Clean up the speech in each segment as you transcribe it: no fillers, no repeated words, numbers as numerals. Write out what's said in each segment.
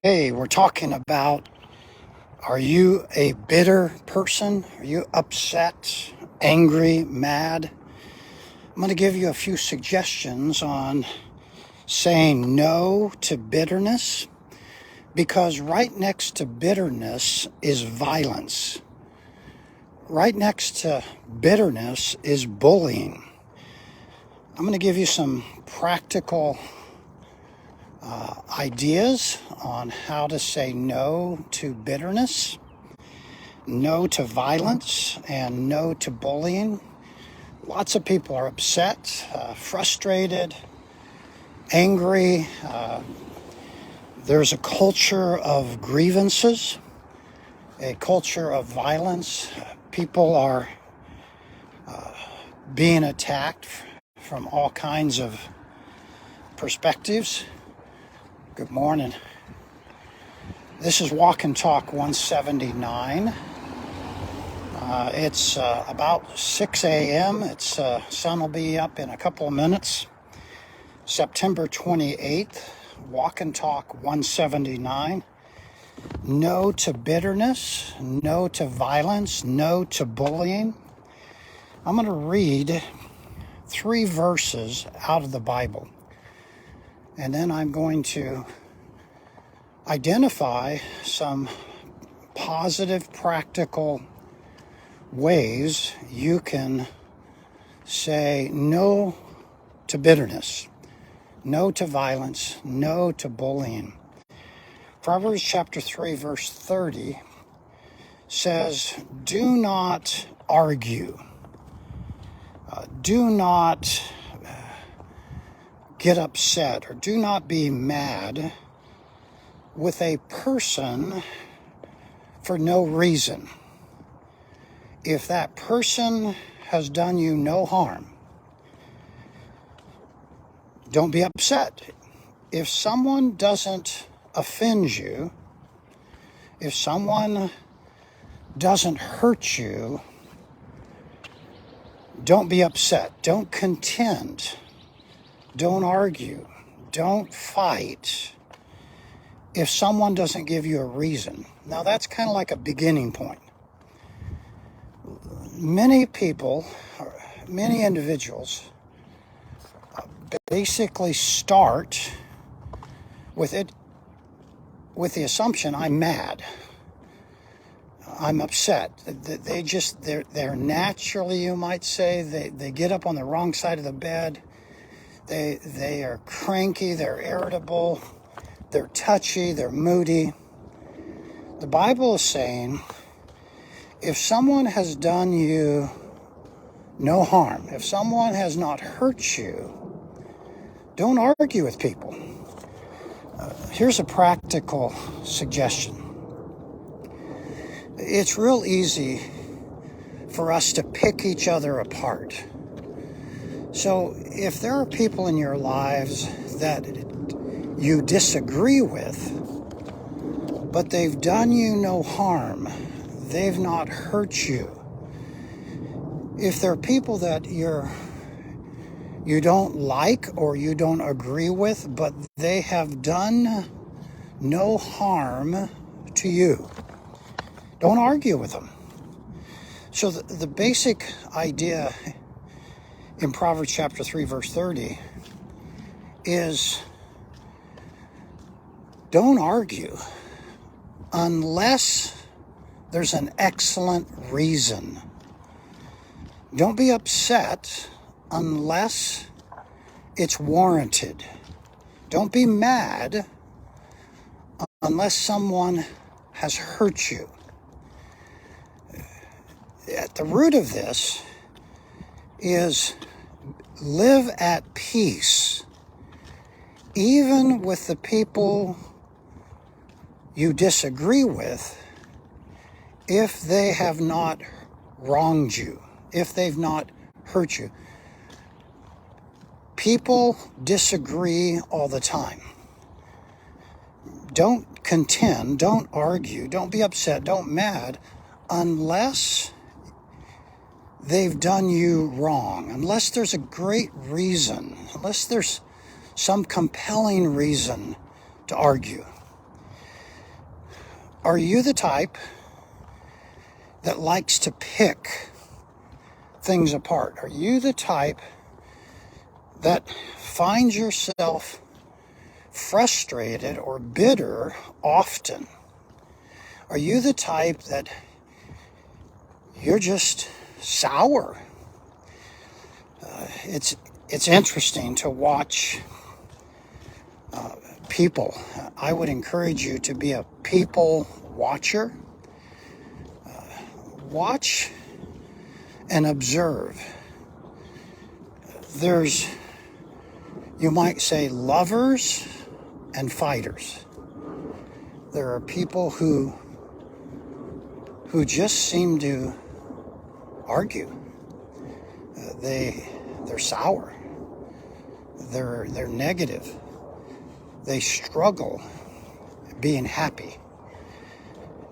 Hey, we're talking about, are you a bitter person? Are you upset, angry, mad? I'm going to give you a few suggestions on saying no to bitterness, because right next to bitterness is violence. Right next to bitterness is bullying. I'm going to give you some practical ideas on how to say no to bitterness, no to violence, and no to bullying. Lots of people are upset, frustrated, angry. There's a culture of grievances, a culture of violence. People are being attacked from all kinds of perspectives. Good morning. This is Walk and Talk 179. It's about 6 a.m. Sun will be up in a couple of minutes. September 28th, Walk and Talk 179. No to bitterness, no to violence, no to bullying. I'm going to read 3 verses out of the Bible, and then I'm going to identify some positive, practical ways you can say no to bitterness, no to violence, no to bullying. Proverbs chapter 3, verse 30 says, do not argue. Do not get upset, or do not be mad with a person for no reason. If that person has done you no harm, don't be upset. If someone doesn't offend you, if someone doesn't hurt you, don't be upset. Don't contend. Don't argue. Don't fight if someone doesn't give you a reason. Now, that's kind of like a beginning point. Many people, many individuals, basically start with the assumption, I'm mad, I'm upset. They're naturally, you might say, they get up on the wrong side of the bed. They are cranky, they're irritable, they're touchy, they're moody. The Bible is saying, if someone has done you no harm, if someone has not hurt you, don't argue with people. Here's a practical suggestion. It's real easy for us to pick each other apart. So if there are people in your lives that you disagree with, but they've done you no harm, they've not hurt you. If there are people that you don't like or you don't agree with, but they have done no harm to you, don't argue with them. So the basic idea in Proverbs chapter 3, verse 30 is, don't argue unless there's an excellent reason. Don't be upset unless it's warranted. Don't be mad unless someone has hurt you. At the root of this is live at peace, even with the people you disagree with, if they have not wronged you, if they've not hurt you. People disagree all the time. Don't contend, don't argue, don't be upset, don't mad, unless they've done you wrong, unless there's a great reason, unless there's some compelling reason to argue. Are you the type that likes to pick things apart? Are you the type that finds yourself frustrated or bitter often? Are you the type that you're just sour? It's interesting to watch people. I would encourage you to be a people watcher. Watch and observe. There's, you might say, lovers and fighters. There are people who just seem to argue. They're sour. They're negative. They struggle being happy.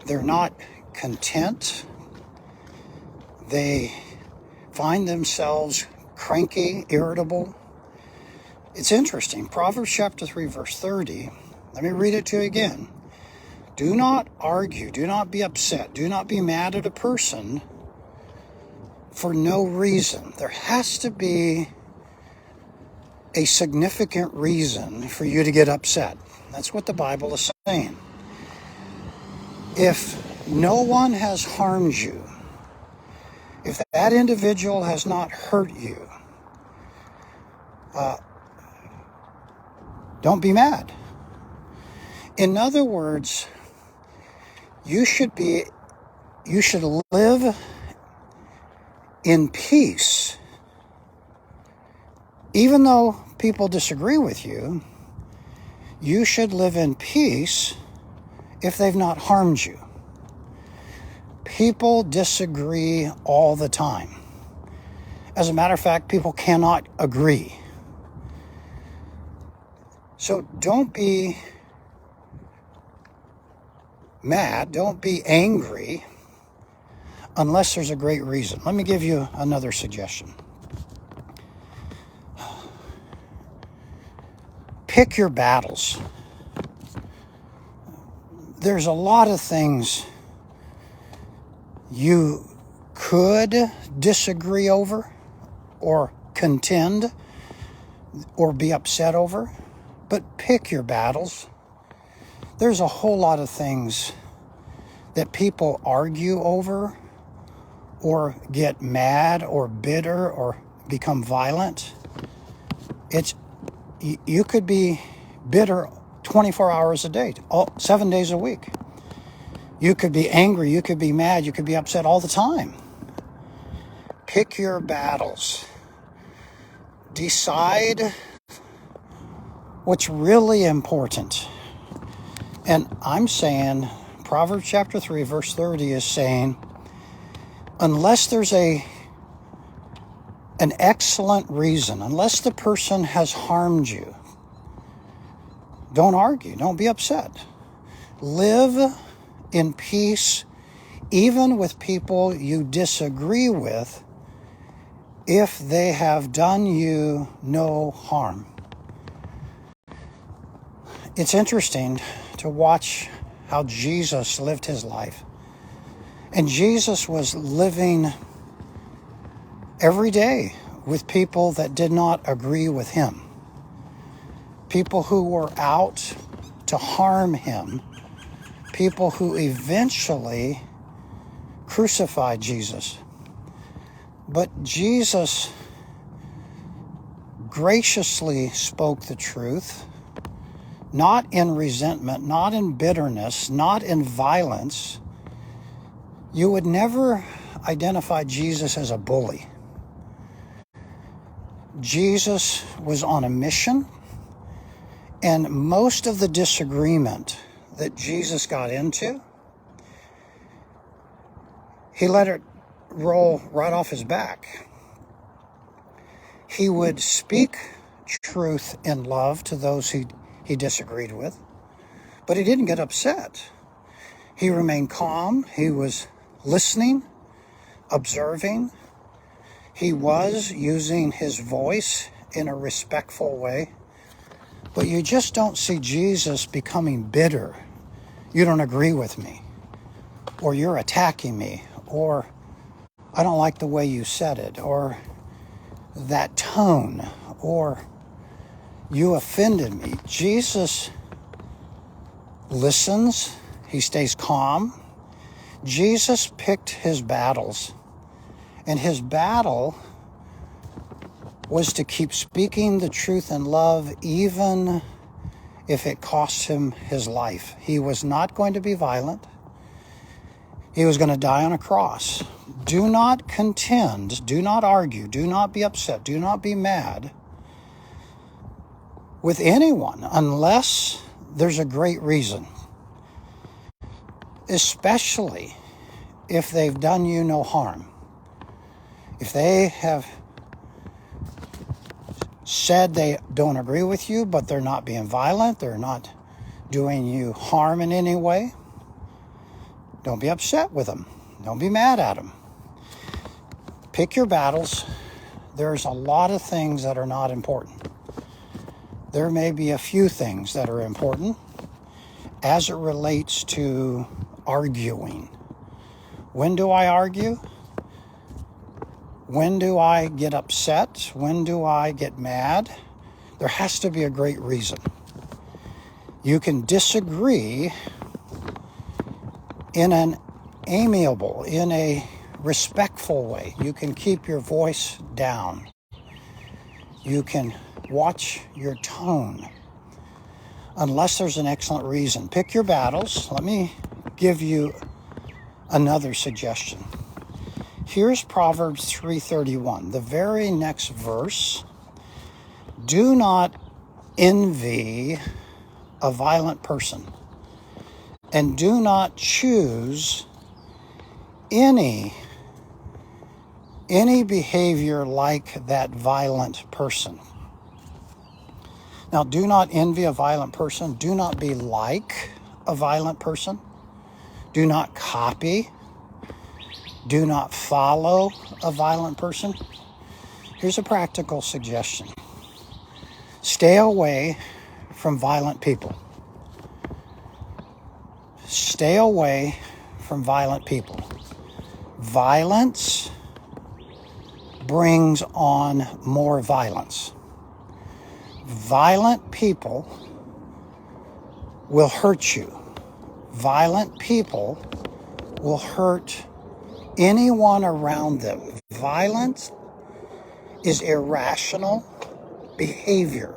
They're not content. They find themselves cranky, irritable. It's interesting. Proverbs chapter 3, verse 30. Let me read it to you again. Do not argue. Do not be upset. Do not be mad at a person for no reason. There has to be a significant reason for you to get upset. That's what the Bible is saying. If no one has harmed you, if that individual has not hurt you, don't be mad. In other words, you should live in peace. Even though people disagree with you, you should live in peace if they've not harmed you. People disagree all the time. As a matter of fact, people cannot agree. So don't be mad, don't be angry unless there's a great reason. Let me give you another suggestion. Pick your battles. There's a lot of things you could disagree over or contend or be upset over, but pick your battles. There's a whole lot of things that people argue over or get mad or bitter or become violent. You could be bitter 24 hours a day, 7 days a week. You could be angry, you could be mad, you could be upset all the time. Pick your battles. Decide what's really important. And I'm saying, Proverbs chapter 3, verse 30 is saying, unless there's an excellent reason, unless the person has harmed you, don't argue, don't be upset. Live in peace, even with people you disagree with, if they have done you no harm. It's interesting to watch how Jesus lived his life. And Jesus was living every day with people that did not agree with him. People who were out to harm him. People who eventually crucified Jesus. But Jesus graciously spoke the truth, not in resentment, not in bitterness, not in violence. You would never identify Jesus as a bully. Jesus was on a mission, and most of the disagreement that Jesus got into, he let it roll right off his back. He would speak truth in love to those he disagreed with, but he didn't get upset. He remained calm. He was listening, observing. He was using his voice in a respectful way. But you just don't see Jesus becoming bitter. you don't agree with me, or you're attacking me, or I don't like the way you said it, or that tone, or you offended me. Jesus listens. He stays calm. Jesus picked his battles, and his battle was to keep speaking the truth in love, even if it cost him his life. He was not going to be violent. He was going to die on a cross. Do not contend, do not argue, do not be upset, do not be mad with anyone unless there's a great reason, especially if they've done you no harm. If they have said they don't agree with you, but they're not being violent, they're not doing you harm in any way, don't be upset with them. Don't be mad at them. Pick your battles. There's a lot of things that are not important. There may be a few things that are important as it relates to arguing. When do I argue? When do I get upset? When do I get mad? There has to be a great reason. You can disagree in an amiable, in a respectful way. You can keep your voice down. You can watch your tone, unless there's an excellent reason. Pick your battles. Let me give you another suggestion. Here's Proverbs 3:31, the very next verse. Do not envy a violent person, and do not choose any behavior like that violent person. Now, do not envy a violent person. Do not be like a violent person. Do not copy. Do not follow a violent person. Here's a practical suggestion. Stay away from violent people. Stay away from violent people. Violence brings on more violence. Violent people will hurt you. Violent people will hurt anyone around them. Violence is irrational behavior.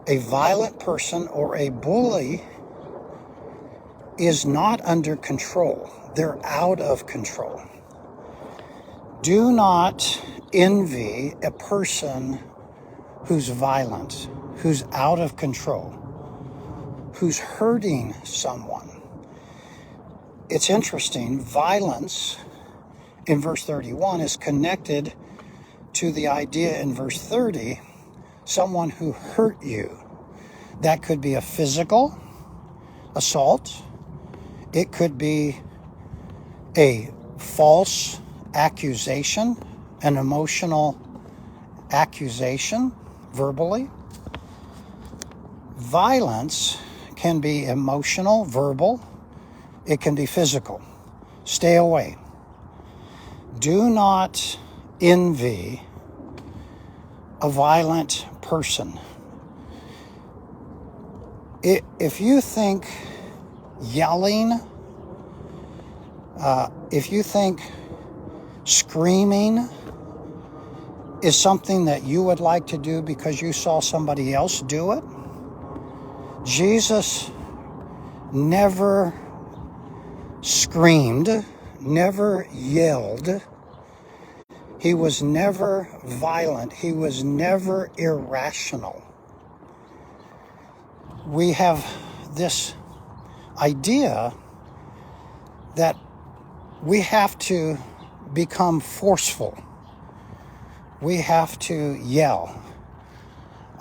A violent person or a bully is not under control. They're out of control. Do not envy a person who's violent, who's out of control, who's hurting someone. It's interesting, violence in verse 31 is connected to the idea in verse 30, someone who hurt you. That could be a physical assault. It could be a false accusation, an emotional accusation, verbally. Violence can be emotional, verbal. It can be physical. Stay away. Do not envy a violent person. If you think yelling, if you think screaming is something that you would like to do because you saw somebody else do it, Jesus never screamed, never yelled. He was never violent. He was never irrational. We have this idea that we have to become forceful. We have to yell.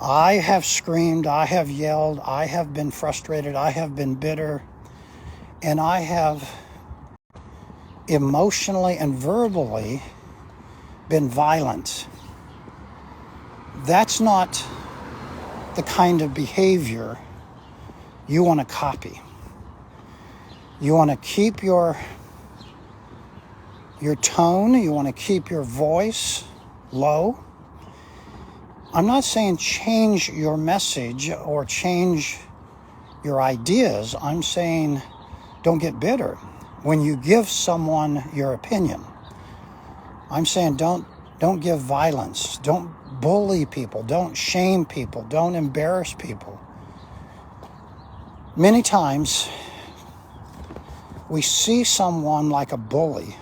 I have screamed, I have yelled, I have been frustrated, I have been bitter, and I have emotionally and verbally been violent. That's not the kind of behavior you want to copy. You want to keep your tone, you want to keep your voice low. I'm not saying change your message or change your ideas. I'm saying don't get bitter when you give someone your opinion. I'm saying don't give violence. Don't bully people. Don't shame people. Don't embarrass people. Many times we see someone like a bully,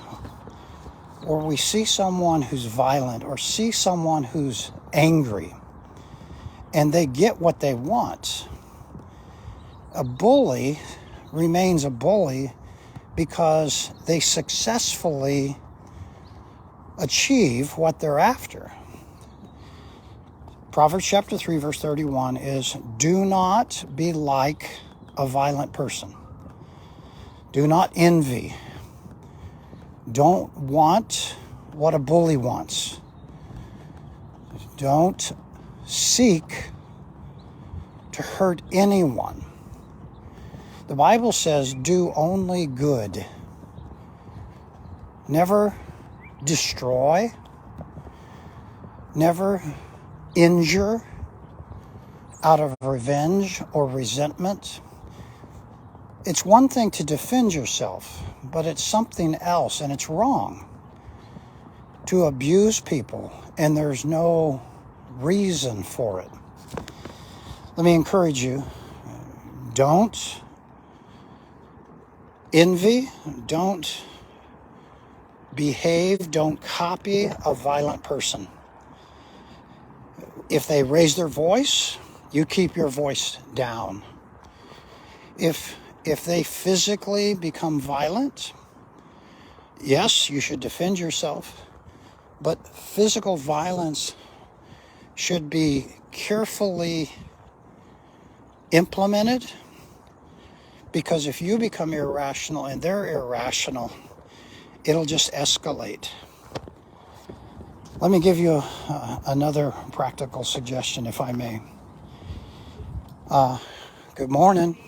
or we see someone who's violent, or see someone who's angry, and they get what they want. A bully remains a bully because they successfully achieve what they're after. Proverbs chapter 3, verse 31 is, do not be like a violent person. Do not envy. Don't want what a bully wants. Don't seek to hurt anyone. The Bible says, do only good. Never destroy. Never injure out of revenge or resentment. It's one thing to defend yourself, but it's something else, and it's wrong to abuse people, and there's no reason for it. Let me encourage you, don't envy, don't behave, don't copy a violent person. If they raise their voice, you keep your voice down. If they physically become violent, yes, you should defend yourself, but physical violence should be carefully implemented, because if you become irrational and they're irrational, it'll just escalate. Let me give you another practical suggestion, if I may. Good morning.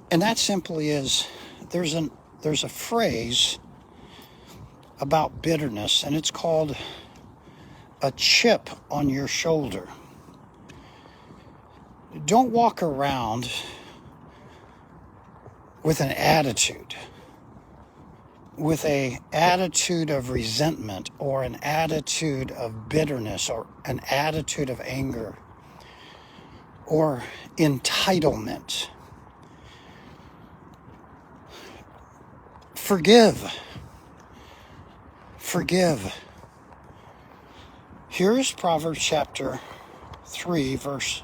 And that simply is, there's a phrase about bitterness, and it's called a chip on your shoulder. Don't walk around with an attitude, with an attitude of resentment, or an attitude of bitterness, or an attitude of anger, or entitlement. Forgive. Here's Proverbs chapter 3, verse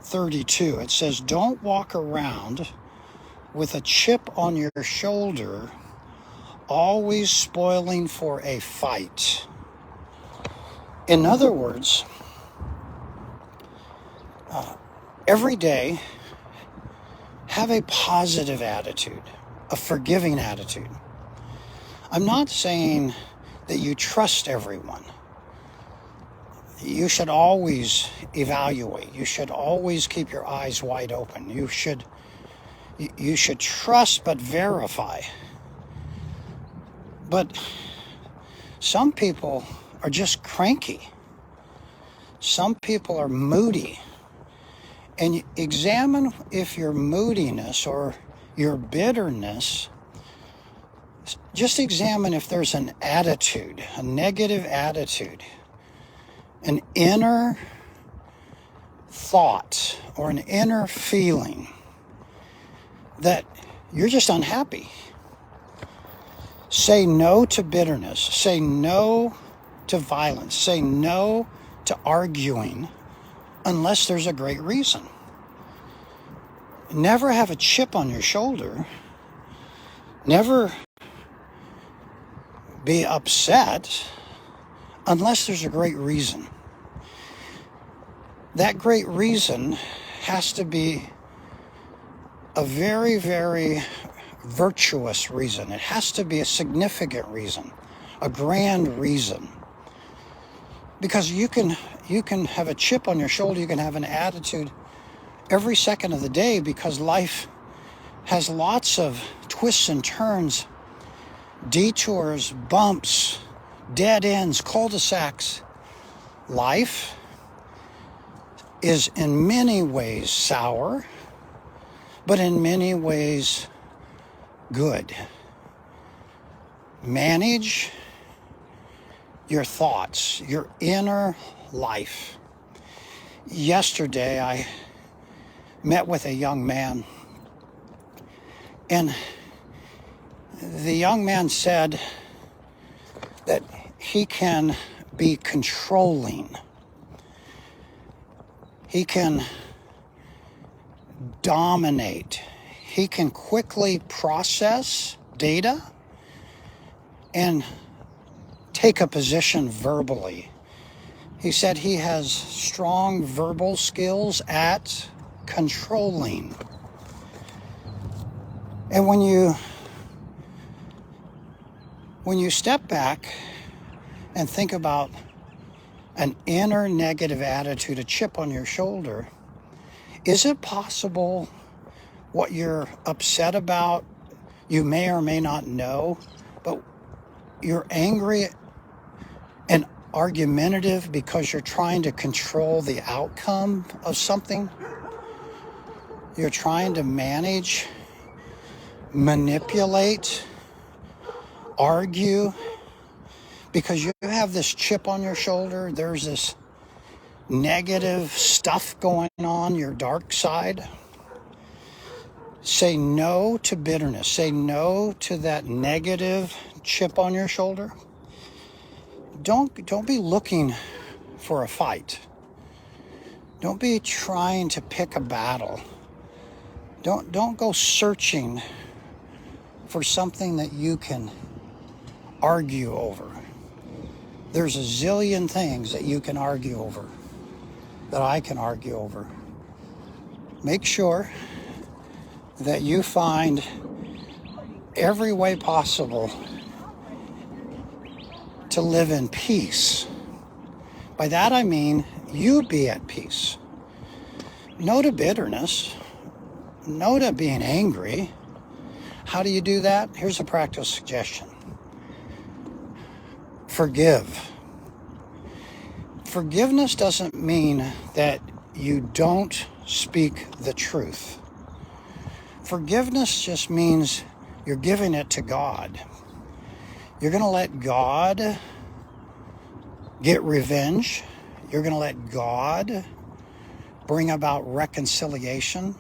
32. It says, don't walk around with a chip on your shoulder, always spoiling for a fight. In other words, every day, have a positive attitude, a forgiving attitude. I'm not saying that you trust everyone. You should always evaluate. You should always keep your eyes wide open. You should trust but verify. But some people are just cranky. Some people are moody. And examine if your moodiness or your bitterness, just examine if there's an attitude, a negative attitude, an inner thought or an inner feeling that you're just unhappy. Say no to bitterness. Say no to violence. Say no to arguing unless there's a great reason. Never have a chip on your shoulder. Never be upset unless there's a great reason. That great reason has to be a very, very virtuous reason. It has to be a significant reason, a grand reason. Because you can have a chip on your shoulder, you can have an attitude, every second of the day, because life has lots of twists and turns, detours, bumps, dead ends, cul-de-sacs. Life is in many ways sour, but in many ways good. Manage your thoughts, your inner life. Yesterday, I met with a young man, and the young man said that he can be controlling. He can dominate. He can quickly process data and take a position verbally. He said he has strong verbal skills at controlling. And when you step back and think about an inner negative attitude, a chip on your shoulder, is it possible what you're upset about, you may or may not know, but you're angry and argumentative because you're trying to control the outcome of something? You're trying to manage, manipulate, argue, because you have this chip on your shoulder. There's this negative stuff going on, your dark side. Say no to bitterness. Say no to that negative chip on your shoulder. Don't be looking for a fight. Don't be trying to pick a battle. Don't go searching for something that you can argue over. There's a zillion things that you can argue over, that I can argue over. Make sure that you find every way possible to live in peace. By that I mean you be at peace. No to bitterness. No to being angry. How do you do that? Here's a practical suggestion. Forgive. Forgiveness doesn't mean that you don't speak the truth. Forgiveness just means you're giving it to God. You're going to let God get revenge. You're going to let God bring about reconciliation.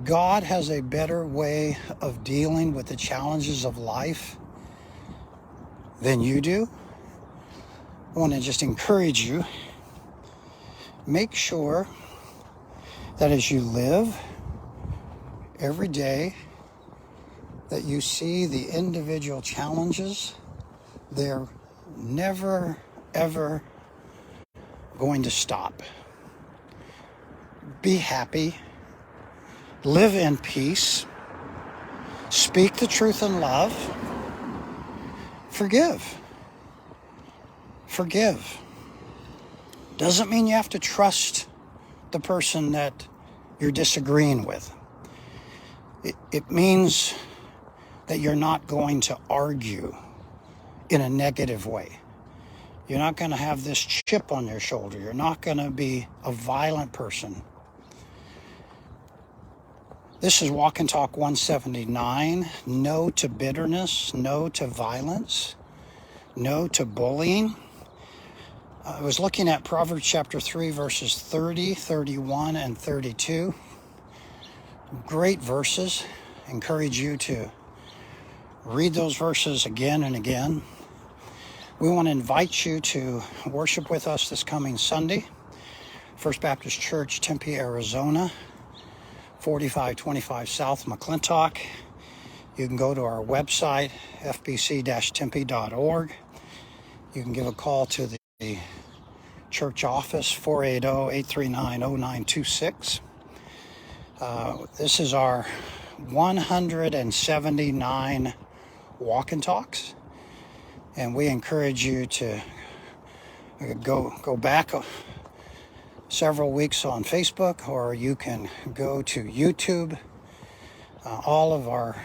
God has a better way of dealing with the challenges of life than you do. I want to just encourage you, make sure that as you live every day, that you see the individual challenges. They're never, ever going to stop. Be happy. Live in peace. Speak the truth in love. Forgive. Forgive. Doesn't mean you have to trust the person that you're disagreeing with. It means that you're not going to argue in a negative way. You're not going to have this chip on your shoulder. You're not going to be a violent person. This is Walk and Talk 179. No to bitterness. No to violence. No to bullying. I was looking at Proverbs chapter 3, verses 30, 31, and 32. Great verses. Encourage you to read those verses again and again. We want to invite you to worship with us this coming Sunday. First Baptist Church, Tempe, Arizona, 4525 South McClintock. You can go to our website, fbc-tempe.org. You can give a call to the church office, 480-839-0926. This is our 179 walk and talks, and we encourage you to go back several weeks on Facebook, or you can go to YouTube. All of our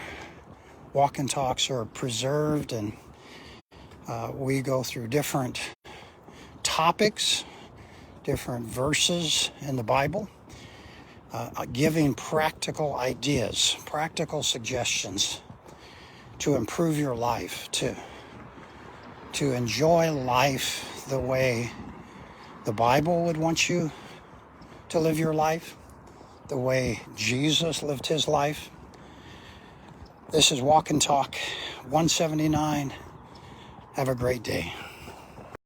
walk and talks are preserved, and we go through different topics, different verses in the Bible, giving practical ideas, practical suggestions to improve your life, to enjoy life the way the Bible would want you to live your life, the way Jesus lived his life. This is Walk and Talk 179. Have a great day.